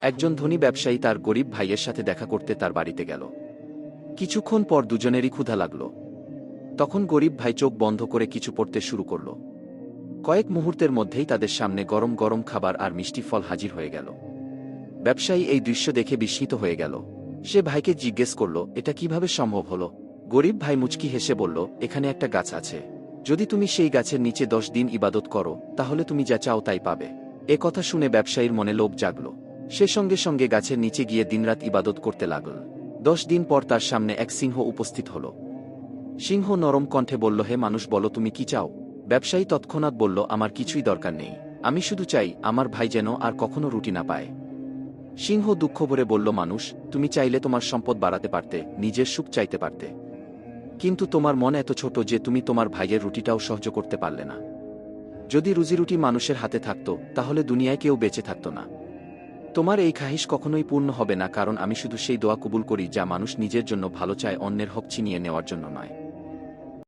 একজন ধনী ব্যবসায়ী তার গরিব ভাইয়ের সাথে দেখা করতে তার বাড়িতে গেল। কিছুক্ষণ পর দুজনেরই ক্ষুধা লাগল। তখন গরিব ভাই চোখ বন্ধ করে কিছু পড়তে শুরু করল। কয়েক মুহূর্তের মধ্যেই তাদের সামনে গরম গরম খাবার আর মিষ্টি ফল হাজির হয়ে গেল। ব্যবসায়ী এই দৃশ্য দেখে বিস্মিত হয়ে গেল। সে ভাইকে জিজ্ঞেস করল, এটা কিভাবে সম্ভব হলো? গরিব ভাই মুচকি হেসে বলল, এখানে একটা গাছ আছে। যদি তুমি সেই গাছের নিচে 10 দিন ইবাদত করো, তাহলে তুমি যা চাও তাই পাবে। এ কথা শুনে ব্যবসায়ীর মনে লোভ জাগল। সে সঙ্গে সঙ্গে গাছের নিচে গিয়ে দিনরাত ইবাদত করতে লাগল। 10 দিন পর তার সামনে এক সিংহ উপস্থিত হল। সিংহ নরম কণ্ঠে বলল, হে মানুষ, বলো তুমি কি চাও? ব্যবসায়ী তৎক্ষণাৎ বলল, আমার কিছুই দরকার নেই। আমি শুধু চাই আমার ভাই যেন আর কখনো রুটি না পায়। সিংহ দুঃখ ভরে বলল, মানুষ, তুমি চাইলে তোমার সম্পদ বাড়াতে পারতে, নিজের সুখ চাইতে পারতে, কিন্তু তোমার মন এত ছোট যে তুমি তোমার ভাইয়ের রুটিটাও সহ্য করতে পারলে না। যদি রুজিরুটি মানুষের হাতে থাকত, তাহলে দুনিয়ায় কেউ বেঁচে থাকত না। তোমার এই খাহিশ কখনোই পূর্ণ হবে না, কারণ আমি শুধু সেই দোয়া কবুল করি যা মানুষ নিজের জন্য ভালো চায়, অন্যের হক ছিনিয়ে নেওয়ার জন্য নয়।